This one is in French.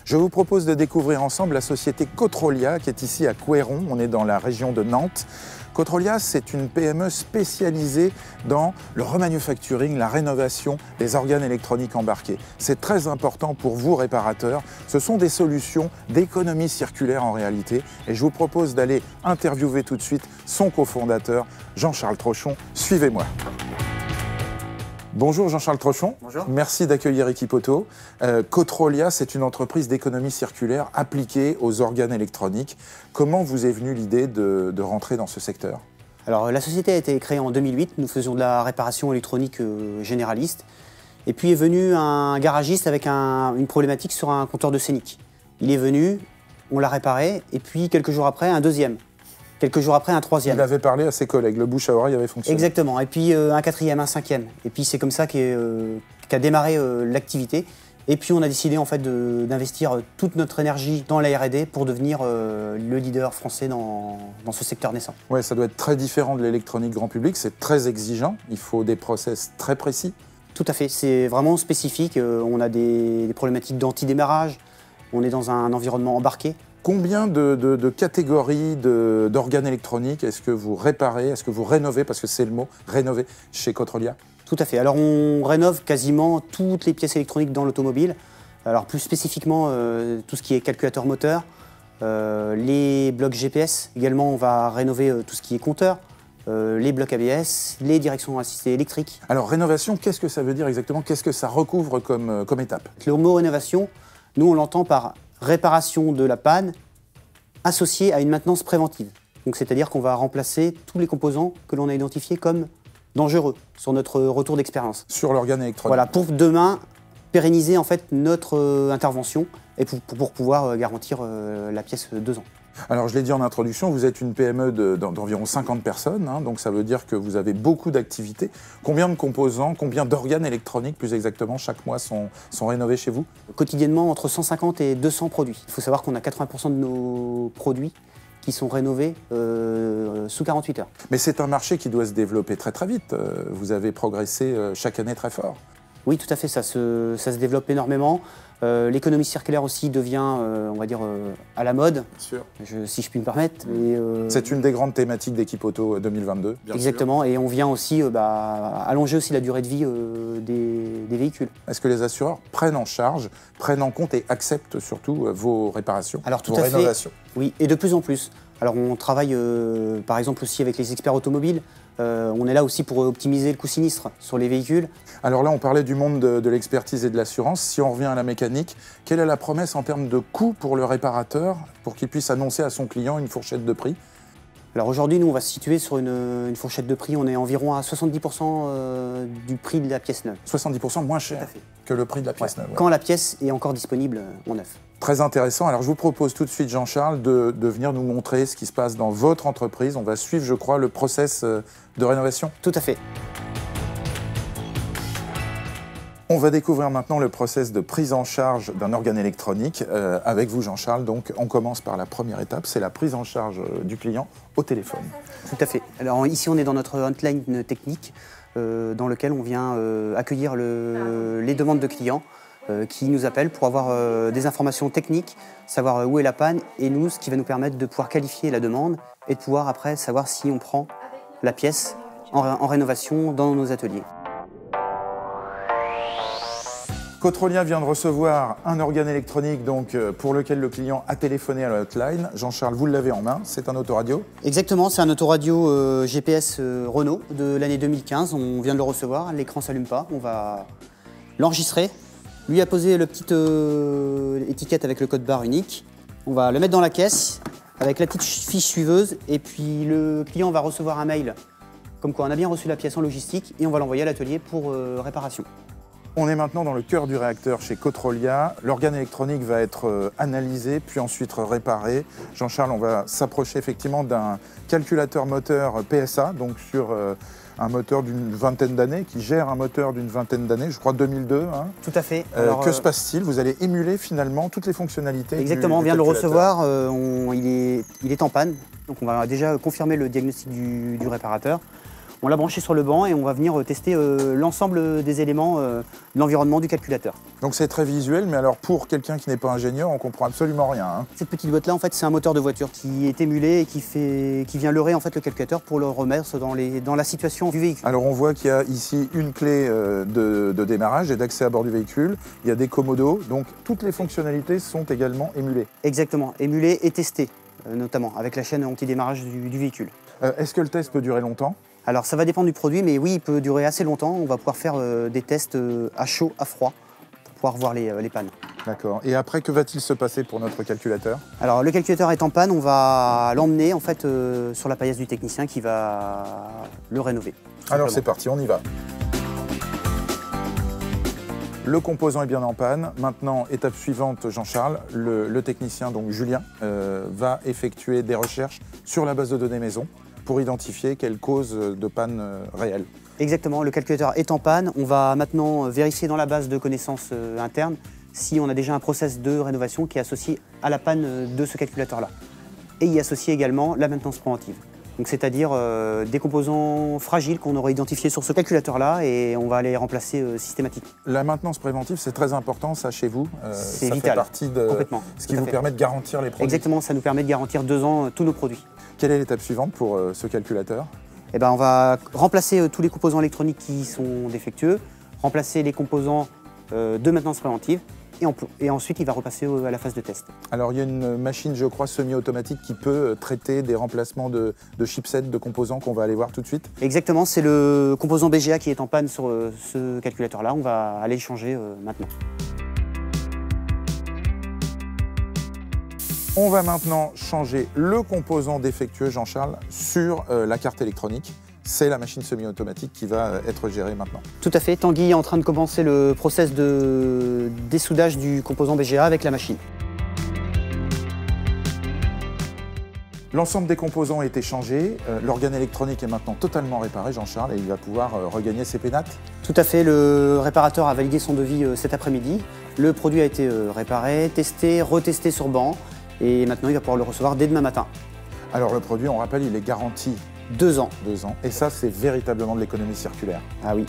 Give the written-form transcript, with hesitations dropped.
Je vous propose de découvrir ensemble la société Cotrolia qui est ici à Couëron, on est dans la région de Nantes. Cotrolia, c'est une PME spécialisée dans le remanufacturing, la rénovation des organes électroniques embarqués. C'est très important pour vous réparateurs. Ce sont des solutions d'économie circulaire en réalité. Et je vous propose d'aller interviewer tout de suite son cofondateur, Jean-Charles Trochon. Suivez-moi. Bonjour Jean-Charles Trochon. Bonjour. Merci d'accueillir Equipoto. Cotrolia, c'est une entreprise d'économie circulaire appliquée aux organes électroniques. Comment vous est venue l'idée de rentrer dans ce secteur? Alors la société a été créée en 2008, nous faisions de la réparation électronique généraliste. Et puis est venu un garagiste avec une problématique sur un compteur de scénic. Il est venu, on l'a réparé, et puis quelques jours après, un deuxième. Quelques jours après, un troisième. Il avait parlé à ses collègues, le bouche à oreille avait fonctionné. Exactement, et puis un quatrième, un cinquième. Et puis c'est comme ça qu'a démarré l'activité. Et puis on a décidé en fait d'investir toute notre énergie dans la R&D pour devenir le leader français dans ce secteur naissant. Ouais, ça doit être très différent de l'électronique grand public, c'est très exigeant, il faut des process très précis. Tout à fait, c'est vraiment spécifique. On a des problématiques d'anti-démarrage, on est dans un environnement embarqué. Combien de catégories d'organes électroniques est-ce que vous réparez, est-ce que vous rénovez, parce que c'est le mot, rénover chez Cotrolia? Tout à fait. Alors on rénove quasiment toutes les pièces électroniques dans l'automobile. Alors plus spécifiquement tout ce qui est calculateur moteur, les blocs GPS. Également on va rénover tout ce qui est compteur, les blocs ABS, les directions assistées électriques. Alors rénovation, qu'est-ce que ça veut dire exactement? Qu'est-ce que ça recouvre comme étape? Le mot rénovation, nous on l'entend par réparation de la panne associée à une maintenance préventive. Donc c'est-à-dire qu'on va remplacer tous les composants que l'on a identifiés comme dangereux sur notre retour d'expérience. Sur l'organe électronique. Voilà, pour demain pérenniser en fait notre intervention et pour pouvoir garantir la pièce 2 ans. Alors je l'ai dit en introduction, vous êtes une PME d'environ 50 personnes, hein, donc ça veut dire que vous avez beaucoup d'activités. Combien de composants, combien d'organes électroniques plus exactement chaque mois sont rénovés chez vous? Quotidiennement entre 150 et 200 produits. Il faut savoir qu'on a 80% de nos produits qui sont rénovés sous 48 heures. Mais c'est un marché qui doit se développer très très vite. Vous avez progressé chaque année très fort. Oui, tout à fait, ça se développe énormément. L'économie circulaire aussi devient, on va dire, à la mode, Bien sûr. Si je puis me permettre. C'est une des grandes thématiques d'Equipoto 2022. Exactement, et on vient aussi allonger aussi la durée de vie des véhicules. Est-ce que les assureurs prennent en charge, prennent en compte et acceptent surtout vos réparations, Alors, vos rénovations? Oui, et de plus en plus. Alors on travaille par exemple aussi avec les experts automobiles. On est là aussi pour optimiser le coût sinistre sur les véhicules. Alors là, on parlait du monde de l'expertise et de l'assurance. Si on revient à la mécanique, quelle est la promesse en termes de coût pour le réparateur pour qu'il puisse annoncer à son client une fourchette de prix? Alors aujourd'hui, nous, on va se situer sur une fourchette de prix. On est environ à 70% du prix de la pièce neuve. 70% moins cher que le prix de la pièce neuve. Ouais. Quand la pièce est encore disponible en neuf. Très intéressant. Alors je vous propose tout de suite, Jean-Charles, de venir nous montrer ce qui se passe dans votre entreprise. On va suivre, je crois, le process de rénovation. Tout à fait. On va découvrir maintenant le process de prise en charge d'un organe électronique avec vous, Jean-Charles. Donc on commence par la première étape, c'est la prise en charge du client au téléphone. Tout à fait. Alors ici, on est dans notre hotline technique dans lequel on vient accueillir les demandes de clients qui nous appellent pour avoir des informations techniques, savoir où est la panne, et nous, ce qui va nous permettre de pouvoir qualifier la demande et de pouvoir après savoir si on prend la pièce en rénovation dans nos ateliers. Cotrolia vient de recevoir un organe électronique donc, pour lequel le client a téléphoné à la hotline. Jean-Charles, vous l'avez en main, c'est un autoradio? Exactement, c'est un autoradio GPS Renault de l'année 2015. On vient de le recevoir, l'écran ne s'allume pas, on va l'enregistrer. Lui a posé la petite étiquette avec le code barre unique. On va le mettre dans la caisse avec la petite fiche suiveuse et puis le client va recevoir un mail comme quoi on a bien reçu la pièce en logistique et on va l'envoyer à l'atelier pour réparation. On est maintenant dans le cœur du réacteur chez Cotrolia. L'organe électronique va être analysé, puis ensuite réparé. Jean-Charles, on va s'approcher effectivement d'un calculateur moteur PSA, donc sur un moteur d'une vingtaine d'années, qui gère un moteur d'une vingtaine d'années, je crois 2002. Hein. Tout à fait. Que se passe-t-il? Vous allez émuler finalement toutes les fonctionnalités. Exactement, on vient de le recevoir, il est en panne. Donc on va déjà confirmer le diagnostic du réparateur. On l'a branché sur le banc et on va venir tester l'ensemble des éléments de l'environnement du calculateur. Donc c'est très visuel, mais alors pour quelqu'un qui n'est pas ingénieur, on comprend absolument rien, hein. Cette petite boîte-là, en fait, c'est un moteur de voiture qui est émulé et qui vient leurrer en fait, le calculateur pour le remettre dans la situation du véhicule. Alors on voit qu'il y a ici une clé de démarrage et d'accès à bord du véhicule. Il y a des commodos, donc toutes les fonctionnalités sont également émulées. Exactement, émulé et testé, notamment avec la chaîne anti-démarrage du véhicule. Est-ce que le test peut durer longtemps? Alors ça va dépendre du produit, mais oui, il peut durer assez longtemps. On va pouvoir faire des tests à chaud, à froid, pour pouvoir voir les pannes. D'accord. Et après, que va-t-il se passer pour notre calculateur? Alors le calculateur est en panne, on va l'emmener en fait sur la paillasse du technicien qui va le rénover. Alors c'est parti, on y va. Le composant est bien en panne. Maintenant, étape suivante, Jean-Charles, le technicien, donc Julien, va effectuer des recherches sur la base de données maison pour identifier quelle cause de panne réelle. Exactement, le calculateur est en panne. On va maintenant vérifier dans la base de connaissances interne si on a déjà un process de rénovation qui est associé à la panne de ce calculateur-là. Et y associer également la maintenance préventive. Donc c'est-à-dire des composants fragiles qu'on aurait identifiés sur ce calculateur-là et on va les remplacer systématiquement. La maintenance préventive, c'est très important, ça, chez vous. C'est ça vital, fait partie de ce qui vous permet de garantir les produits. Exactement, ça nous permet de garantir 2 ans tous nos produits. Quelle est l'étape suivante pour ce calculateur? Eh ben, on va remplacer tous les composants électroniques qui sont défectueux, remplacer les composants de maintenance préventive et ensuite il va repasser à la phase de test. Alors il y a une machine, je crois, semi-automatique qui peut traiter des remplacements de chipsets, de composants qu'on va aller voir tout de suite. Exactement, c'est le composant BGA qui est en panne sur ce calculateur-là. On va aller le changer maintenant. On va maintenant changer le composant défectueux, Jean-Charles, sur la carte électronique. C'est la machine semi-automatique qui va être gérée maintenant. Tout à fait, Tanguy est en train de commencer le process de dessoudage du composant BGA avec la machine. L'ensemble des composants a été changé, l'organe électronique est maintenant totalement réparé, Jean-Charles, et il va pouvoir regagner ses pénates. Tout à fait, le réparateur a validé son devis cet après-midi. Le produit a été réparé, testé, retesté sur banc, et maintenant il va pouvoir le recevoir dès demain matin. Alors le produit, on rappelle, il est garanti 2 ans. 2 ans, et ça c'est véritablement de l'économie circulaire. Ah oui.